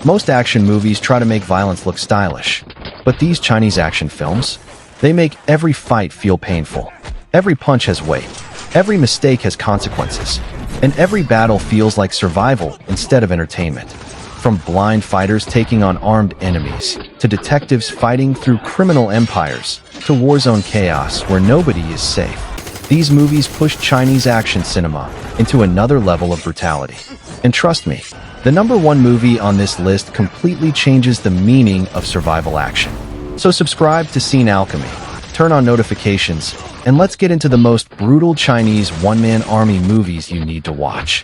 Most action movies try to make violence look stylish, but these Chinese action films, they make every fight feel painful. Every punch has weight, every mistake has consequences, and every battle feels like survival instead of entertainment. From blind fighters taking on armed enemies, to detectives fighting through criminal empires, to war-zone chaos where nobody is safe. These movies push Chinese action cinema into another level of brutality. And trust me, the number one movie on this list completely changes the meaning of survival action. So subscribe to Scene Alchemy, turn on notifications, and let's get into the most brutal Chinese one-man army movies you need to watch.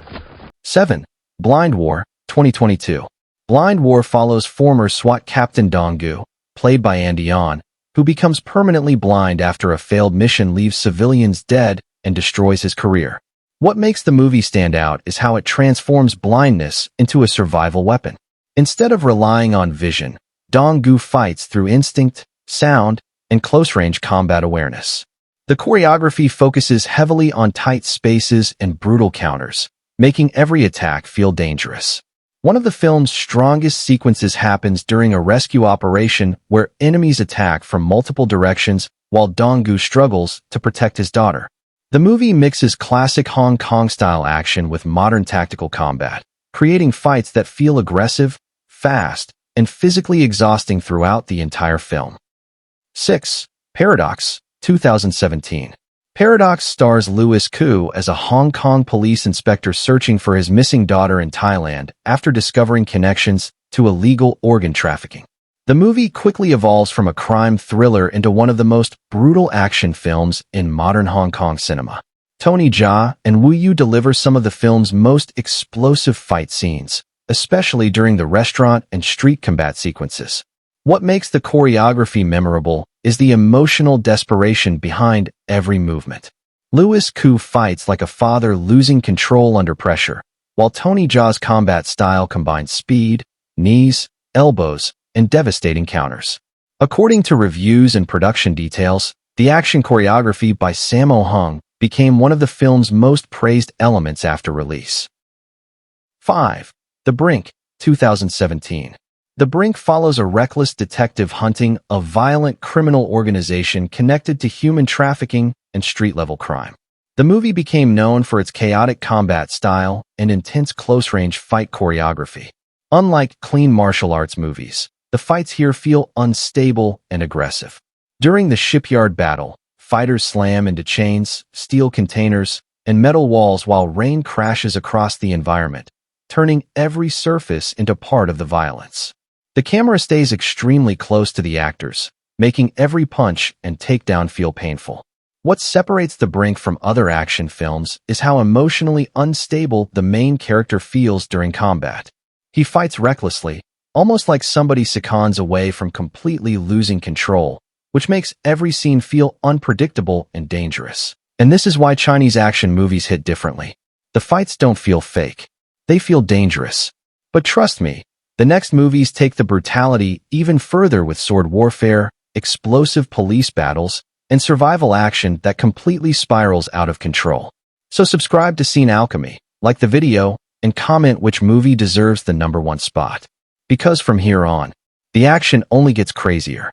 7. Blind War, 2022. Blind War follows former SWAT Captain Dong Gu, played by Andy Yan, who becomes permanently blind after a failed mission leaves civilians dead and destroys his career. What makes the movie stand out is how it transforms blindness into a survival weapon. Instead of relying on vision, Dong Gu fights through instinct, sound, and close-range combat awareness. The choreography focuses heavily on tight spaces and brutal counters, making every attack feel dangerous. One of the film's strongest sequences happens during a rescue operation where enemies attack from multiple directions while Dong Gu struggles to protect his daughter. The movie mixes classic Hong Kong-style action with modern tactical combat, creating fights that feel aggressive, fast, and physically exhausting throughout the entire film. 6. Paradox, 2017. Paradox stars Louis Koo as a Hong Kong police inspector searching for his missing daughter in Thailand after discovering connections to illegal organ trafficking. The movie quickly evolves from a crime thriller into one of the most brutal action films in modern Hong Kong cinema. Tony Jaa and Wu Yu deliver some of the film's most explosive fight scenes, especially during the restaurant and street combat sequences. What makes the choreography memorable is the emotional desperation behind every movement. Louis Koo fights like a father losing control under pressure, while Tony Jaa's combat style combines speed, knees, elbows, and devastating counters. According to reviews and production details, the action choreography by Sammo Hung became one of the film's most praised elements after release. 5. The Brink, 2017. The Brink follows a reckless detective hunting a violent criminal organization connected to human trafficking and street-level crime. The movie became known for its chaotic combat style and intense close-range fight choreography. Unlike clean martial arts movies, the fights here feel unstable and aggressive. During the shipyard battle, fighters slam into chains, steel containers, and metal walls while rain crashes across the environment, turning every surface into part of the violence. The camera stays extremely close to the actors, making every punch and takedown feel painful. What separates The Brink from other action films is how emotionally unstable the main character feels during combat. He fights recklessly, almost like somebody seconds away from completely losing control, which makes every scene feel unpredictable and dangerous. And this is why Chinese action movies hit differently. The fights don't feel fake. They feel dangerous. But trust me, the next movies take the brutality even further with sword warfare, explosive police battles, and survival action that completely spirals out of control. So subscribe to Scene Alchemy, like the video, and comment which movie deserves the number one spot. Because from here on, the action only gets crazier.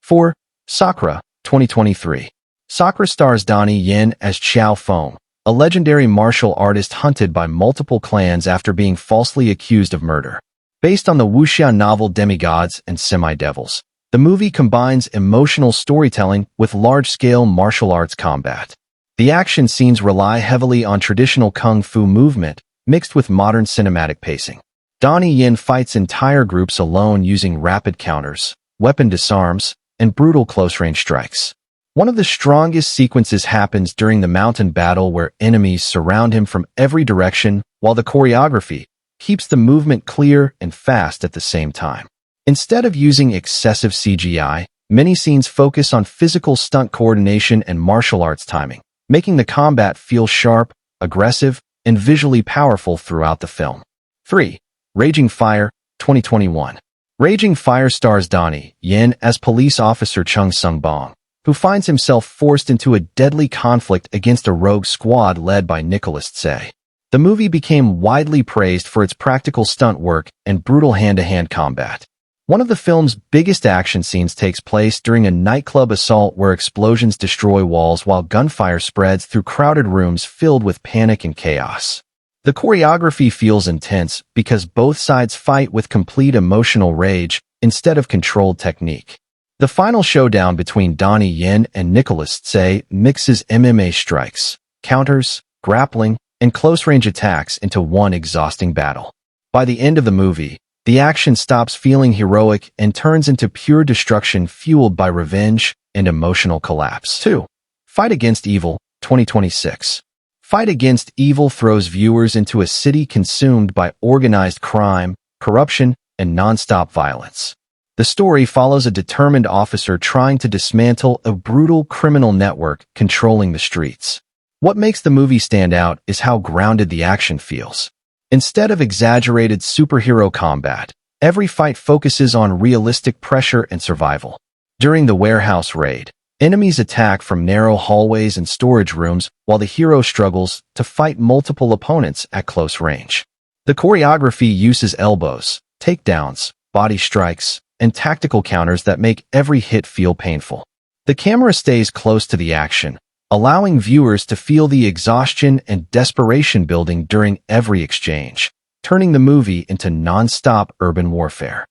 4. Sakura, 2023. Sakura stars Donnie Yen as Xiao Feng, a legendary martial artist hunted by multiple clans after being falsely accused of murder. Based on the wuxia novel Demigods and Semi-Devils, the movie combines emotional storytelling with large-scale martial arts combat. The action scenes rely heavily on traditional kung fu movement, mixed with modern cinematic pacing. Donnie Yen fights entire groups alone using rapid counters, weapon disarms, and brutal close-range strikes. One of the strongest sequences happens during the mountain battle where enemies surround him from every direction, while the choreography keeps the movement clear and fast at the same time. Instead of using excessive CGI, many scenes focus on physical stunt coordination and martial arts timing, making the combat feel sharp, aggressive, and visually powerful throughout the film. 3. Raging Fire, 2021. Raging Fire stars Donnie Yen as police officer Chung Sung-bong, who finds himself forced into a deadly conflict against a rogue squad led by Nicholas Tsay. The movie became widely praised for its practical stunt work and brutal hand-to-hand combat. One of the film's biggest action scenes takes place during a nightclub assault where explosions destroy walls while gunfire spreads through crowded rooms filled with panic and chaos. The choreography feels intense because both sides fight with complete emotional rage instead of controlled technique. The final showdown between Donnie Yen and Nicholas Tse mixes MMA strikes, counters, grappling, and close-range attacks into one exhausting battle. By the end of the movie, the action stops feeling heroic and turns into pure destruction fueled by revenge and emotional collapse. 2. Fight Against Evil, 2026. Fight Against Evil throws viewers into a city consumed by organized crime, corruption, and nonstop violence. The story follows a determined officer trying to dismantle a brutal criminal network controlling the streets. What makes the movie stand out is how grounded the action feels. Instead of exaggerated superhero combat, every fight focuses on realistic pressure and survival. During the warehouse raid, enemies attack from narrow hallways and storage rooms while the hero struggles to fight multiple opponents at close range. The choreography uses elbows, takedowns, body strikes, and tactical counters that make every hit feel painful. The camera stays close to the action, allowing viewers to feel the exhaustion and desperation building during every exchange, turning the movie into non-stop urban warfare.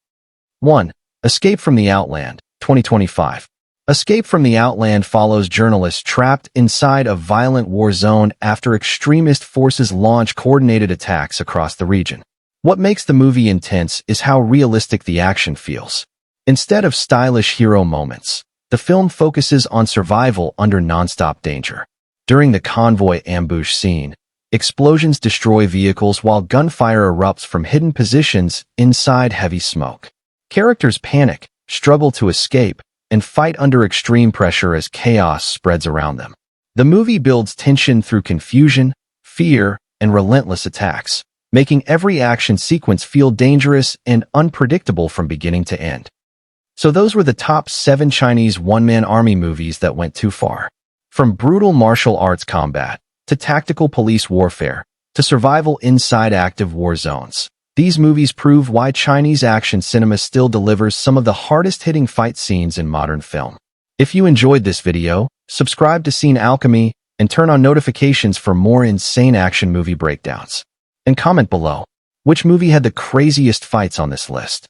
1. Escape from the Outland, 2025. Escape from the Outland follows journalists trapped inside a violent war zone after extremist forces launch coordinated attacks across the region. What makes the movie intense is how realistic the action feels. Instead of stylish hero moments, the film focuses on survival under nonstop danger. During the convoy ambush scene, explosions destroy vehicles while gunfire erupts from hidden positions inside heavy smoke. Characters panic, struggle to escape, and fight under extreme pressure as chaos spreads around them. The movie builds tension through confusion, fear, and relentless attacks, making every action sequence feel dangerous and unpredictable from beginning to end. So those were the top 7 Chinese one-man army movies that went too far. From brutal martial arts combat, to tactical police warfare, to survival inside active war zones. These movies prove why Chinese action cinema still delivers some of the hardest-hitting fight scenes in modern film. If you enjoyed this video, subscribe to Scene Alchemy and turn on notifications for more insane action movie breakdowns. And comment below, which movie had the craziest fights on this list?